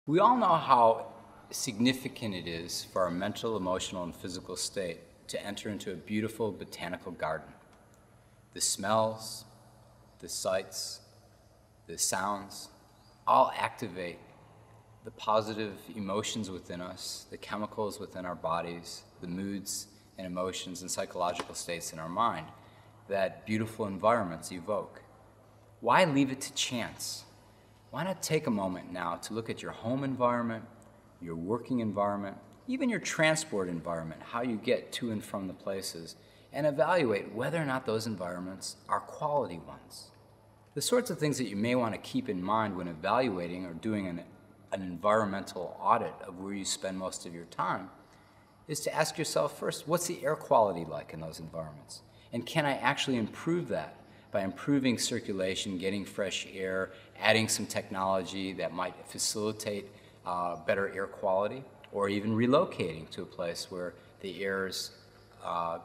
We all know how significant it is for our mental, emotional, and physical state to enter into a beautiful botanical garden. The smells, the sights, the sounds all activate the positive emotions within us, the chemicals within our bodies, the moods and emotions and psychological states in our mind that beautiful environments evoke. Why leave it to chance? Why not take a moment now to look at your home environment, your working environment, even your transport environment, how you get to and from the places, and evaluate whether or not those environments are quality ones. The sorts of things that you may want to keep in mind when evaluating or doing an environmental audit of where you spend most of your time is to ask yourself first, what's the air quality like in those environments? And can I actually improve that by improving circulation, getting fresh air, adding some technology that might facilitate better air quality, or even relocating to a place where the air is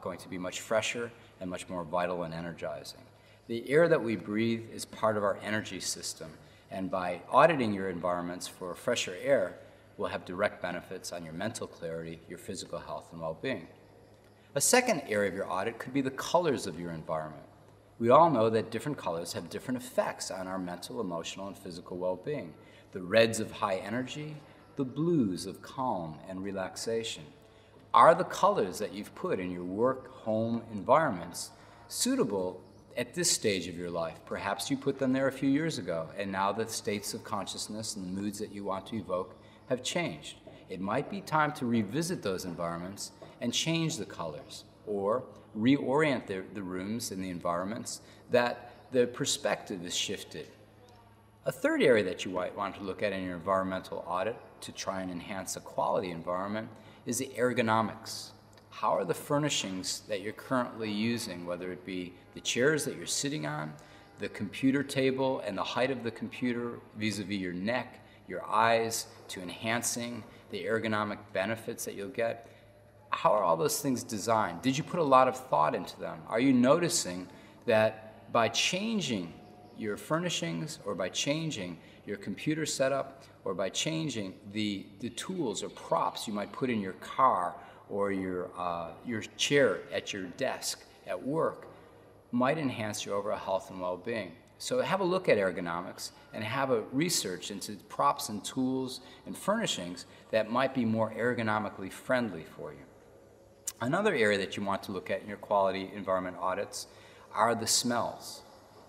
going to be much fresher and much more vital and energizing. The air that we breathe is part of our energy system, and by auditing your environments for fresher air will have direct benefits on your mental clarity, your physical health, and well-being. A second area of your audit could be the colors of your environment. We all know that different colors have different effects on our mental, emotional, and physical well-being. The reds of high energy, the blues of calm and relaxation. Are the colors that you've put in your work, home environments suitable at this stage of your life? Perhaps you put them there a few years ago, and now the states of consciousness and the moods that you want to evoke have changed. It might be time to revisit those environments and change the colors, or reorient the rooms and the environments that the perspective is shifted. A third area that you might want to look at in your environmental audit to try and enhance a quality environment is the ergonomics. How are the furnishings that you're currently using, whether it be the chairs that you're sitting on, the computer table and the height of the computer vis-a-vis your neck, your eyes, to enhancing the ergonomic benefits that you'll get? How are all those things designed? Did you put a lot of thought into them? Are you noticing that by changing your furnishings, or by changing your computer setup, or by changing the tools or props you might put in your car or your chair at your desk at work, might enhance your overall health and well-being? So have a look at ergonomics and have a research into props and tools and furnishings that might be more ergonomically friendly for you. Another area that you want to look at in your quality environment audits are the smells.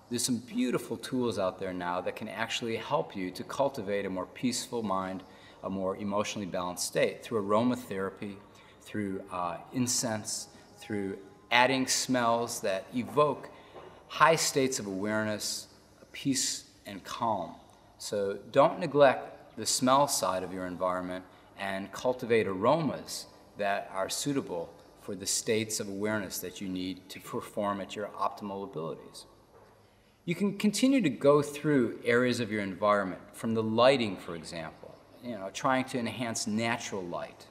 There's some beautiful tools out there now that can actually help you to cultivate a more peaceful mind, a more emotionally balanced state through aromatherapy, through incense, through adding smells that evoke high states of awareness, peace, and calm. So don't neglect the smell side of your environment and cultivate aromas that are suitable for the states of awareness that you need to perform at your optimal abilities. You can continue to go through areas of your environment, from the lighting, for example, trying to enhance natural light.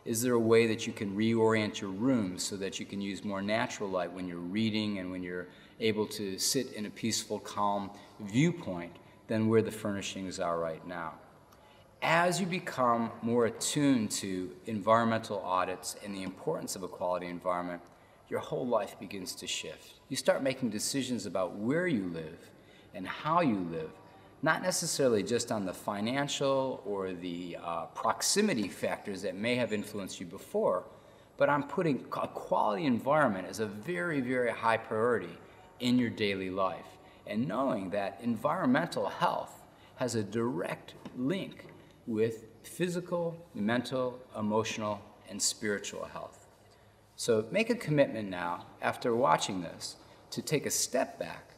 Is there a way that you can reorient your room so that you can use more natural light when you're reading and when you're able to sit in a peaceful, calm viewpoint than where the furnishings are right now? As you become more attuned to environmental audits and the importance of a quality environment, your whole life begins to shift. You start making decisions about where you live and how you live, not necessarily just on the financial or the proximity factors that may have influenced you before, but on putting a quality environment as a very, very high priority in your daily life, and knowing that environmental health has a direct link with physical, mental, emotional, and spiritual health. So make a commitment now, after watching this, to take a step back,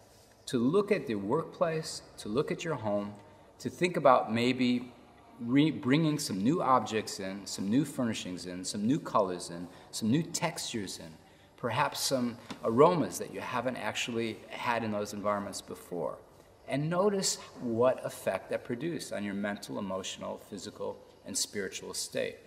to look at the workplace, to look at your home, to think about maybe bringing some new objects in, some new furnishings in, some new colors in, some new textures in, perhaps some aromas that you haven't actually had in those environments before. And notice what effect that produced on your mental, emotional, physical, and spiritual state.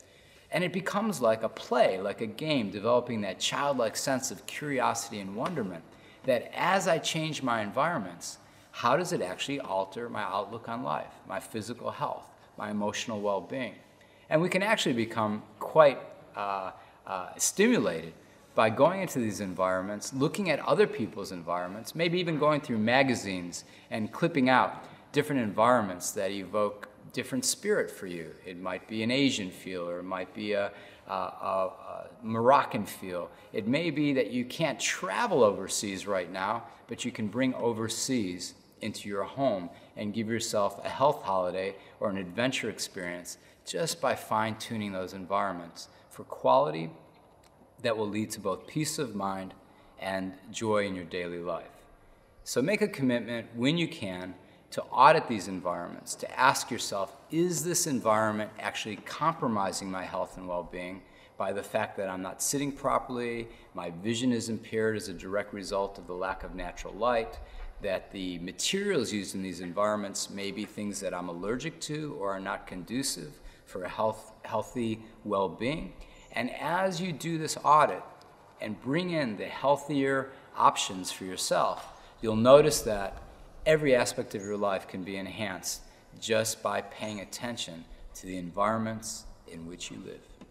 And it becomes like a play, like a game, developing that childlike sense of curiosity and wonderment, that as I change my environments, how does it actually alter my outlook on life, my physical health, my emotional well-being. And we can actually become quite stimulated by going into these environments, looking at other people's environments, maybe even going through magazines and clipping out different environments that evoke different spirit for you. It might be an Asian feel, or it might be a Moroccan feel. It may be that you can't travel overseas right now, but you can bring overseas into your home and give yourself a health holiday or an adventure experience just by fine-tuning those environments for quality that will lead to both peace of mind and joy in your daily life. So make a commitment when you can to audit these environments, to ask yourself, is this environment actually compromising my health and well-being by the fact that I'm not sitting properly, my vision is impaired as a direct result of the lack of natural light, that the materials used in these environments may be things that I'm allergic to or are not conducive for a healthy well-being. And as you do this audit and bring in the healthier options for yourself, you'll notice that every aspect of your life can be enhanced just by paying attention to the environments in which you live.